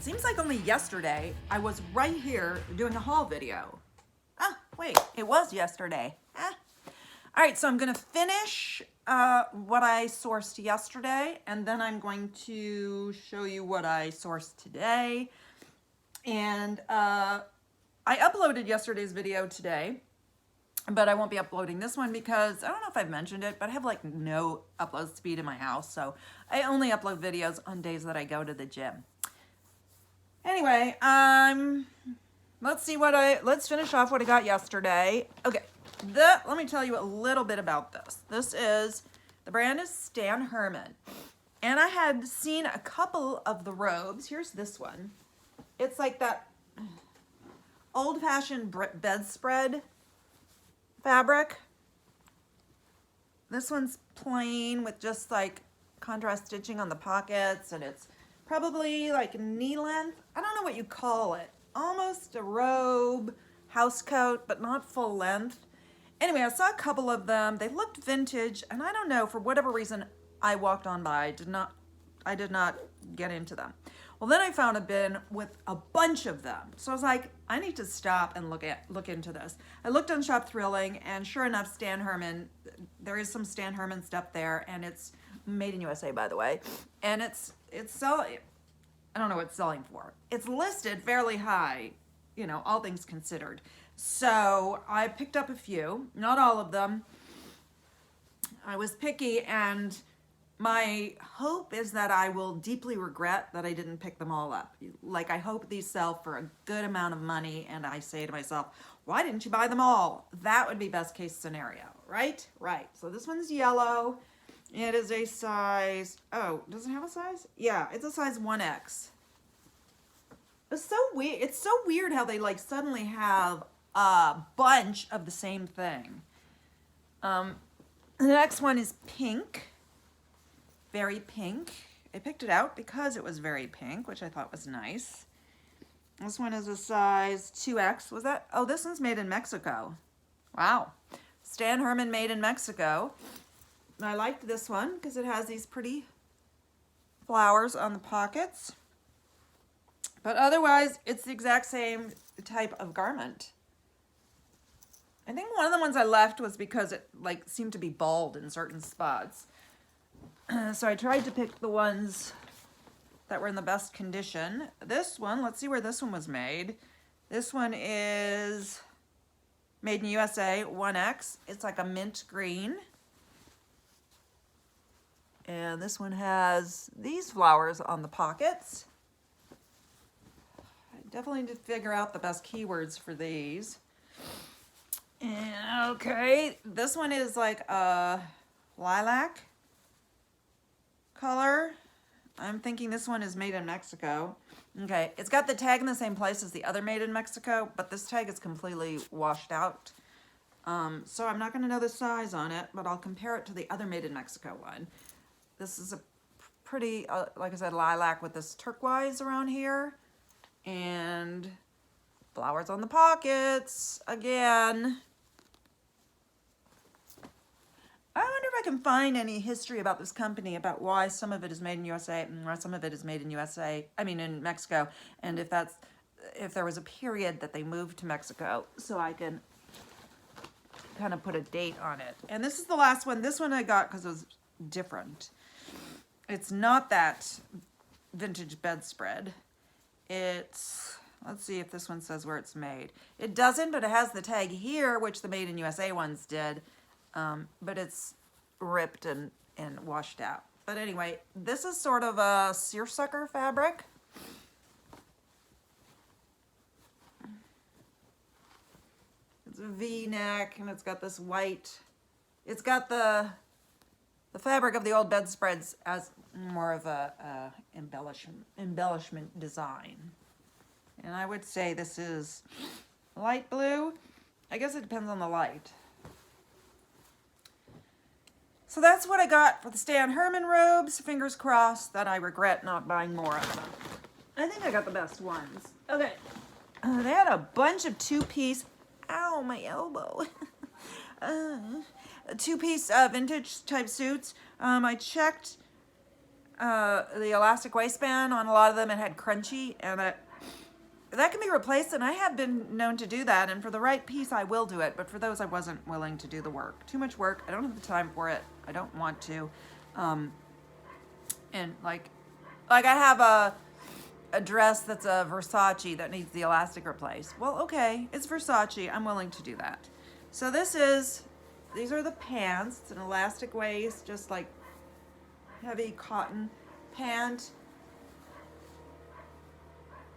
seems like only yesterday I was right here doing a haul video. Ah, wait, it was yesterday. All right, so I'm gonna finish what I sourced yesterday, and then I'm going to show you what I sourced today. And I uploaded yesterday's video today, but I won't be uploading this one because I don't know if I've mentioned it, but I have like no upload speed in my house, so I only upload videos on days that I go to the gym. Anyway, let's finish off what I got yesterday. Okay, let me tell you a little bit about this. The brand is Stan Herman, and I had seen a couple of the robes. Here's this one. It's like that old-fashioned bedspread fabric. This one's plain with just like contrast stitching on the pockets, and it's probably like knee length. I don't know what you call it. Almost a robe, house coat, but not full length. Anyway, I saw a couple of them. They looked vintage, and I don't know, for whatever reason, I walked on by. I did not get into them. Well, then I found a bin with a bunch of them. So I was like, I need to stop and look into this. I looked on Shop Thrilling, and sure enough, Stan Herman, there is some Stan Herman stuff there, and it's made in USA, by the way. And it's selling, I don't know what it's selling for. It's listed fairly high, you know, all things considered. So I picked up a few, not all of them. I was picky, and my hope is that I will deeply regret that I didn't pick them all up. Like, I hope these sell for a good amount of money, and I say to myself, why didn't you buy them all? That would be best case scenario, right? Right. So this one's yellow. It is a size, oh, does it have a size? Yeah, it's a size 1X. It's so weird. It's so weird how they like suddenly have a bunch of the same thing. The next one is pink. Very pink. I picked it out because it was very pink, which I thought was nice. This one is a size 2X. Was that? Oh, this one's made in Mexico. Wow. Stan Herman made in Mexico. I liked this one because it has these pretty flowers on the pockets. But otherwise, it's the exact same type of garment. I think one of the ones I left was because it like seemed to be bald in certain spots. So I tried to pick the ones that were in the best condition. This one, let's see where this one was made. This one is made in USA, 1X. It's like a mint green. And this one has these flowers on the pockets. I definitely need to figure out the best keywords for these. And okay, this one is like a lilac color. I'm thinking this one is made in Mexico. Okay, it's got the tag in the same place as the other made in Mexico, but this tag is completely washed out. So I'm not going to know the size on it, but I'll compare it to the other made in Mexico one. This is a pretty, like I said, lilac with this turquoise around here. And flowers on the pockets again. I wonder if I can find any history about this company, about why some of it is made in USA and why some of it is made in in Mexico, and if there was a period that they moved to Mexico, so I can kind of put a date on it. And this is the last one. This one I got because it was different. It's not that vintage bedspread. Let's see if this one says where it's made. It doesn't, but it has the tag here, which the Made in USA ones did. But it's ripped and washed out. But anyway, this is sort of a seersucker fabric. It's a V-neck, and it's got this white. It's got the fabric of the old bedspreads as more of a embellishment design. And I would say this is light blue. I guess it depends on the light. So that's what I got for the Stan Herman robes. Fingers crossed that I regret not buying more of them. I think I got the best ones. Okay. They had a bunch of two-piece, ow, my elbow. Two-piece vintage type suits. I checked the elastic waistband on a lot of them, it had crunchy, and that can be replaced, and I have been known to do that, and for the right piece I will do it, but for those I wasn't willing to do the work. Too much work. I don't have the time for it. I don't want to. And like I have a dress that's a Versace that needs the elastic replaced. Well, okay, it's Versace. I'm willing to do that. So these are the pants. It's an elastic waist, just like heavy cotton pant.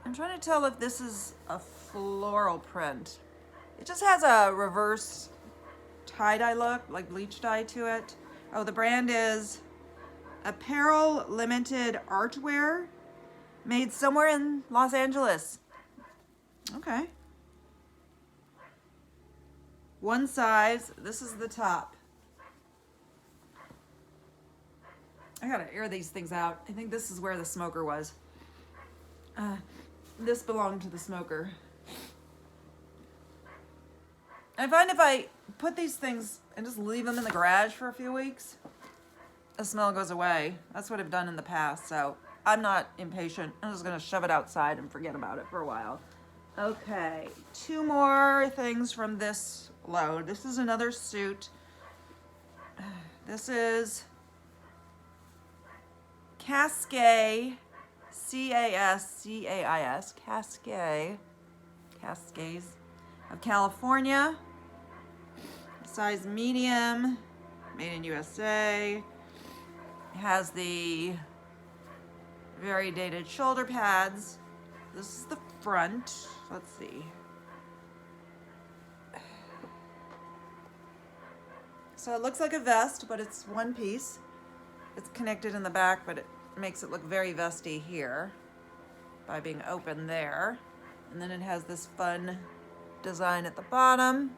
I'm trying to tell if this is a floral print. It just has a reverse tie-dye look, like bleach dye to it. Oh, the brand is Apparel Limited Artwear, made somewhere in Los Angeles. Okay. One size. This is the top. I gotta air these things out. I think this is where the smoker was. This belonged to the smoker. I find if I put these things and just leave them in the garage for a few weeks, the smell goes away. That's what I've done in the past, so I'm not impatient. I'm just gonna shove it outside and forget about it for a while. Okay, 2 more things from this load. This is another suit. This is Cascais, C-A-S-C-A-I-S, Cascais of California. Size medium, made in USA. It has the very dated shoulder pads. This is the front. Let's see. So it looks like a vest, but it's one piece. It's connected in the back, but it makes it look very vesty here by being open there. And then it has this fun design at the bottom.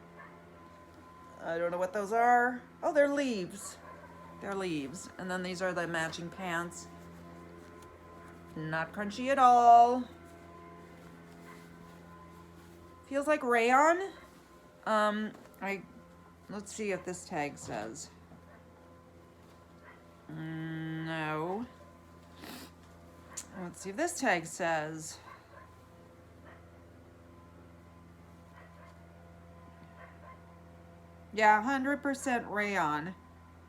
I don't know what those are. Oh, they're leaves. They're leaves. And then these are the matching pants. Not crunchy at all. Feels like rayon. Let's see if this tag says. No. Let's see if this tag says. Yeah, 100% rayon.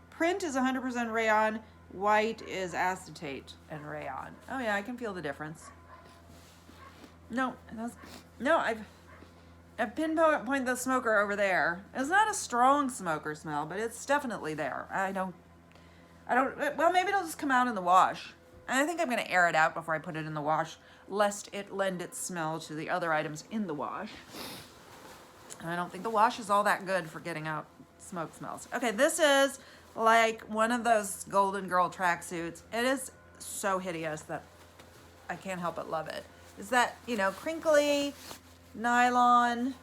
Print is 100% rayon. White is acetate and rayon. Oh yeah, I can feel the difference. No, I've pinpointed the smoker over there. It's not a strong smoker smell, but it's definitely there. Well, maybe it'll just come out in the wash. And I think I'm gonna air it out before I put it in the wash, lest it lend its smell to the other items in the wash. I don't think the wash is all that good for getting out smoke smells. Okay, this is like one of those Golden Girl tracksuits. It is so hideous that I can't help but love it. Is that, crinkly nylon,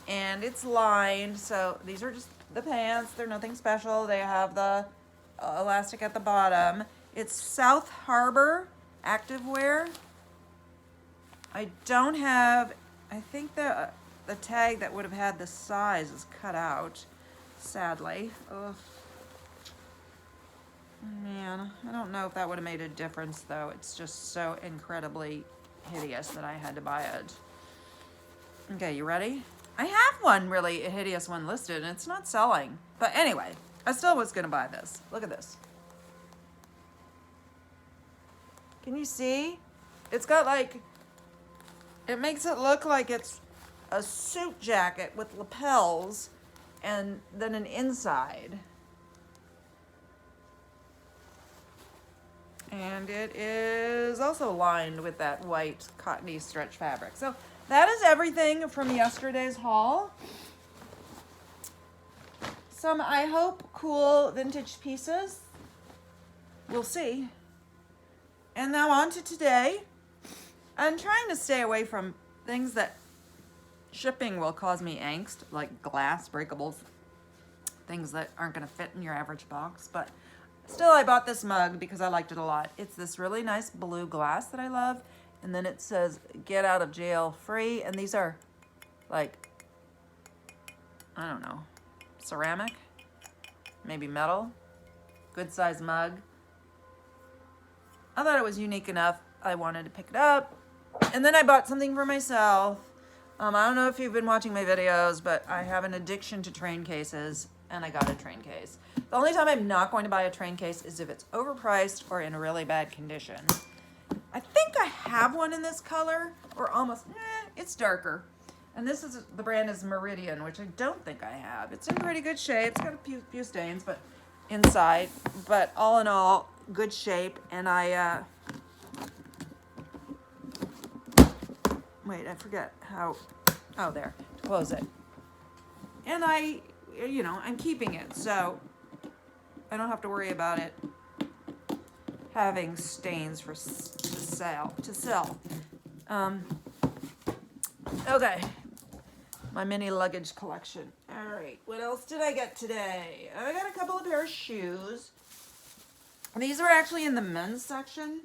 and it's lined. So these are just the pants. They're nothing special. They have the elastic at the bottom. It's South Harbor activewear. I don't have, I think the tag that would have had the size is cut out, sadly. Ugh. Man, I don't know if that would have made a difference, though. It's just so incredibly hideous that I had to buy it. Okay, you ready? I have one really hideous one listed, and it's not selling. But anyway, I still was going to buy this. Look at this. Can you see? It's got like, it makes it look like it's a suit jacket with lapels and then an inside. And it is also lined with that white cottony stretch fabric. So that is everything from yesterday's haul. Some, I hope, cool vintage pieces. We'll see. And now on to today. I'm trying to stay away from things that shipping will cause me angst, like glass breakables, things that aren't going to fit in your average box. But still, I bought this mug because I liked it a lot. It's this really nice blue glass that I love. And then it says, get out of jail free. And these are like, I don't know, ceramic, maybe metal. Good size mug. I thought it was unique enough. I wanted to pick it up. And then I bought something for myself. I don't know if you've been watching my videos, but I have an addiction to train cases, and I got a train case. The only time I'm not going to buy a train case is if it's overpriced or in a really bad condition. I think I have one in this color, or almost, it's darker. And this is, the brand is Meridian, which I don't think I have. It's in pretty good shape. It's got a few stains, but inside. But all in all, good shape. And I, wait, I forget how, oh, there, to close it. And I'm keeping it, so I don't have to worry about it having stains to sell. Okay, my mini luggage collection. All right, what else did I get today? I got a couple of pair of shoes. These are actually in the men's section.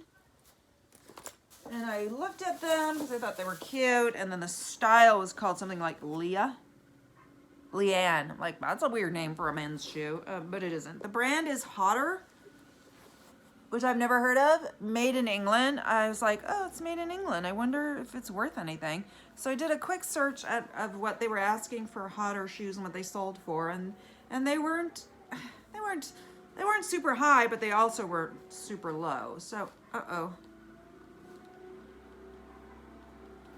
And I looked at them because I thought they were cute. And then the style was called something like Leanne. Like, that's a weird name for a men's shoe, but it isn't. The brand is Hotter, which I've never heard of. Made in England. I was like, oh, it's made in England. I wonder if it's worth anything. So I did a quick search of what they were asking for Hotter shoes and what they sold for. And they weren't super high, but they also weren't super low. So,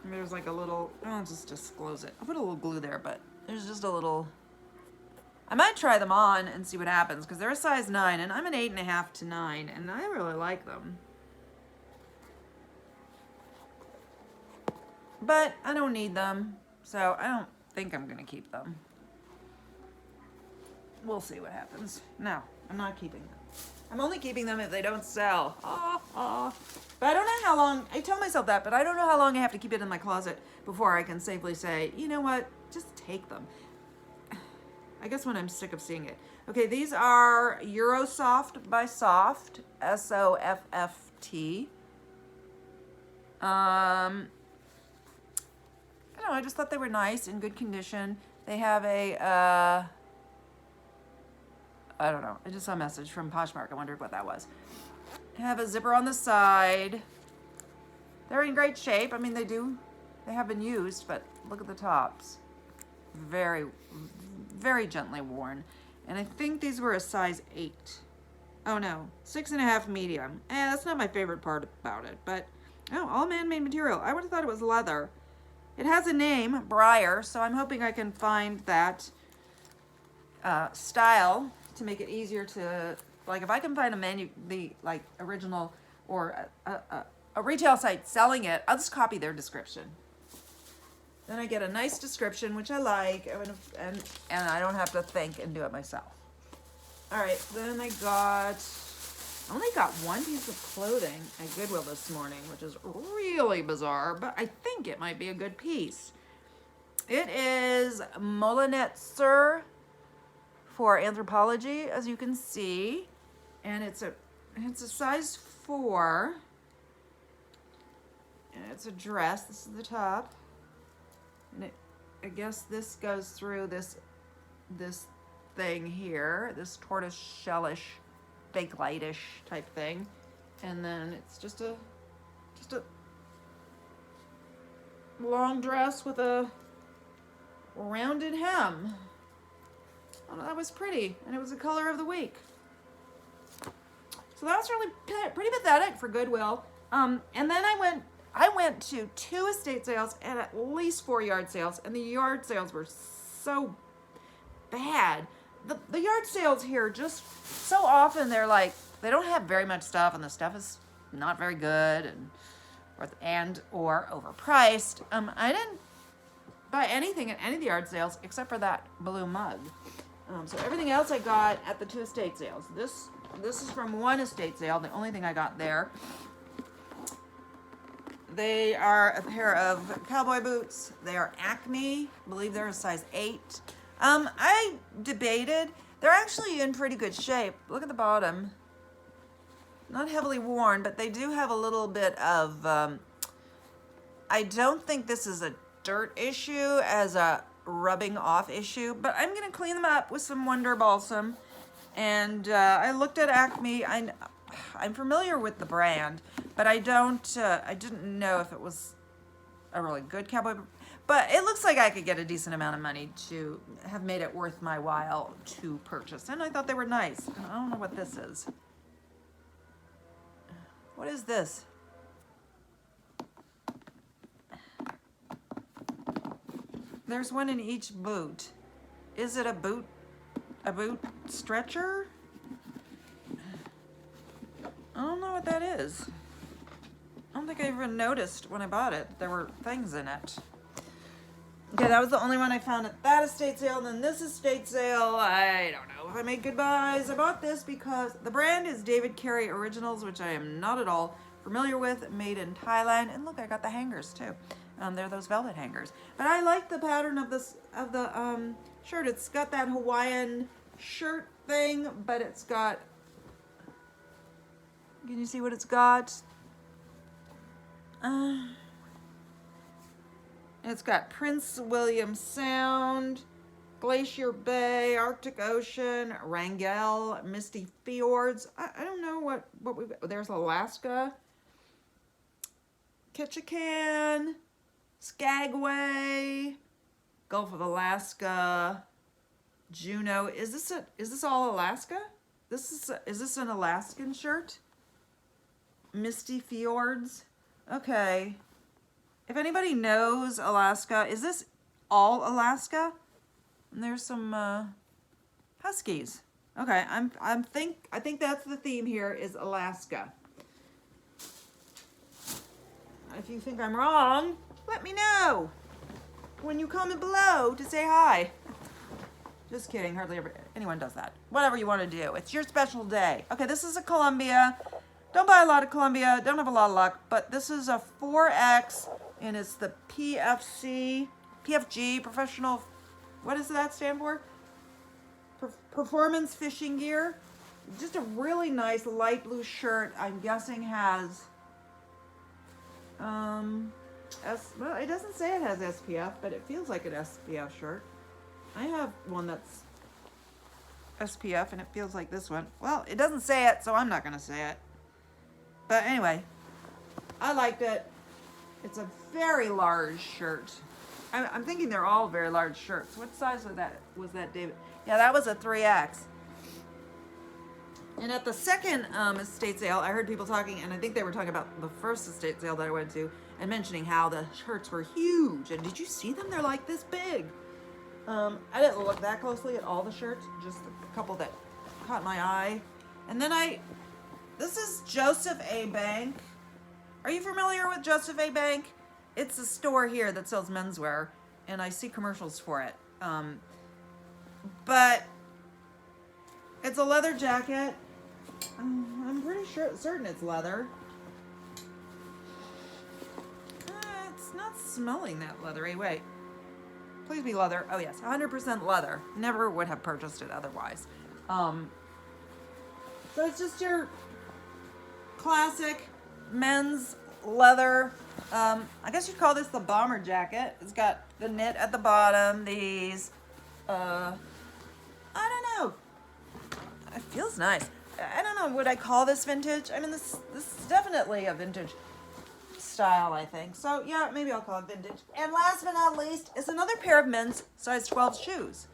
there's like a little, I'll just disclose it. I'll put a little glue there, but there's just a little, I might try them on and see what happens, because they're a size 9, and I'm an 8.5 to 9, and I really like them. But I don't need them, so I don't think I'm going to keep them. We'll see what happens. No, I'm not keeping them. I'm only keeping them if they don't sell. But I don't know how long, I tell myself that, but I don't know how long I have to keep it in my closet before I can safely say, you know what, just take them. I guess when I'm sick of seeing it. Okay, these are Eurosoft by Soft, S-O-F-F-T. I don't know, I just thought they were nice, in good condition. They have a, I don't know. I just saw a message from Poshmark. I wondered what that was. They have a zipper on the side. They're in great shape. I mean, they have been used, but look at the tops. Very, very gently worn. And I think these were a size 8. Oh no, 6.5 medium. That's not my favorite part about it, but all man-made material. I would have thought it was leather. It has a name, Briar, so I'm hoping I can find that style to make it easier to, like, if I can find the original or a retail site selling it, I'll just copy their description. Then I get a nice description, which I like, and I don't have to think and do it myself. All right, then I only got one piece of clothing at Goodwill this morning, which is really bizarre, but I think it might be a good piece. It is Molinetzer for Anthropology, as you can see, and it's a size 4, and it's a dress. This is the top, and I guess this goes through this thing here, this tortoise shellish, fake lightish type thing, and then it's just a long dress with a rounded hem. Oh, that was pretty, and it was the color of the week. So that was really pretty pathetic for Goodwill. And then I went to 2 estate sales and at least 4 yard sales, and the yard sales were so bad. The yard sales here, just so often they're like, they don't have very much stuff, and the stuff is not very good or overpriced. I didn't buy anything at any of the yard sales except for that blue mug. So everything else I got at the 2 estate sales. This is from 1 estate sale, the only thing I got there. They are a pair of cowboy boots. They are Acme. I believe they're a size 8. I debated. They're actually in pretty good shape. Look at the bottom. Not heavily worn, but they do have a little bit of, I don't think this is a dirt issue as a rubbing off issue, but I'm going to clean them up with some Wonder Balsam. And I looked at Acme. I I'm familiar with the brand, but I didn't know if it was a really good cowboy, but it looks like I could get a decent amount of money to have made it worth my while to purchase. And I thought they were nice. I don't know what this is. What is this? There's one in each boot. Is it a boot stretcher? I don't know what that is. I don't think I even noticed when I bought it. There were things in it. Okay, that was the only one I found at that estate sale. And then this estate sale, I don't know if I made good buys. I bought this because the brand is David Carey Originals, which I am not at all familiar with, made in Thailand. And look, I got the hangers too. They're those velvet hangers. But I like the pattern of the shirt. It's got that Hawaiian shirt thing, but it's got, can you see what it's got? It's got Prince William Sound, Glacier Bay, Arctic Ocean, Wrangell, Misty Fjords. I don't know what we, there's Alaska, Ketchikan, Skagway, Gulf of Alaska, Juneau. Is this all Alaska? Is this an Alaskan shirt? Misty Fjords. Okay. If anybody knows Alaska, is this all Alaska? And there's some huskies. Okay, I think that's the theme here is Alaska. If you think I'm wrong, let me know when you comment below to say hi. Just kidding, hardly ever anyone does that. Whatever you want to do, it's your special day. Okay, this is a Columbia. Don't buy a lot of Columbia, don't have a lot of luck, but this is a 4X, and it's the PFG, Professional, what does that stand for? Performance Fishing Gear. Just a really nice light blue shirt, I'm guessing has, well, it doesn't say it has SPF, but it feels like an SPF shirt. I have one that's SPF, and it feels like this one. Well, it doesn't say it, so I'm not going to say it. But anyway, I liked it. It's a very large shirt. I'm thinking they're all very large shirts. What size was that, David? Yeah, that was a 3X. And at the second estate sale, I heard people talking, and I think they were talking about the first estate sale that I went to, and mentioning how the shirts were huge. And did you see them? They're like this big. I didn't look that closely at all the shirts, just a couple that caught my eye. And then this is Joseph A. Bank. Are you familiar with Joseph A. Bank? It's a store here that sells menswear, and I see commercials for it. But it's a leather jacket. I'm pretty certain it's leather. It's not smelling that leathery. Wait. Please be leather. Oh yes, 100% leather. Never would have purchased it otherwise. So it's just your classic men's leather. I guess you'd call this the bomber jacket. It's got the knit at the bottom. These, I don't know. It feels nice. I don't know. Would I call this vintage? I mean, this is definitely a vintage style, I think. So yeah, maybe I'll call it vintage. And last but not least is another pair of men's size 12 shoes.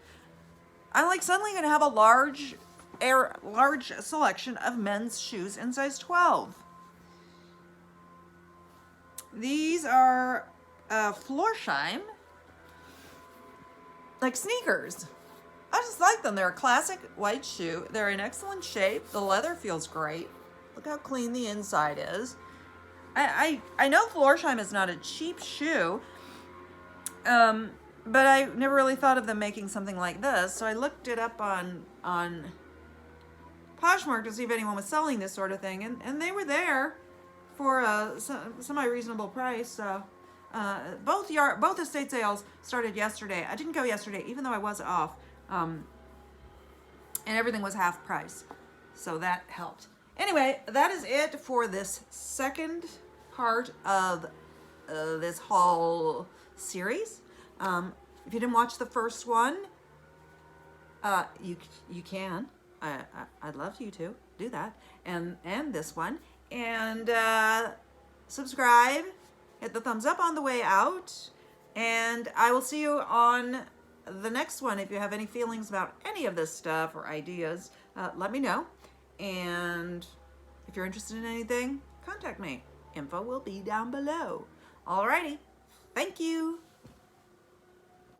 I'm like suddenly going to have a large selection of men's shoes in size 12. These are Florsheim, like sneakers. I just like them. They're a classic white shoe. They're in excellent shape. The leather feels great. Look how clean the inside is. I know Florsheim is not a cheap shoe, but I never really thought of them making something like this. So I looked it up on Poshmark to see if anyone was selling this sort of thing, and they were there for a semi-reasonable price. So both estate sales started yesterday. I didn't go yesterday, even though I was off, and everything was half price, so that helped. Anyway, that is it for this second part of this haul series. If you didn't watch the first one, you can. I'd love you to do that, and this one, and subscribe, hit the thumbs up on the way out, and I will see you on the next one. If you have any feelings about any of this stuff or ideas, let me know. And if you're interested in anything, contact me. Info will be down below. Alrighty, thank you.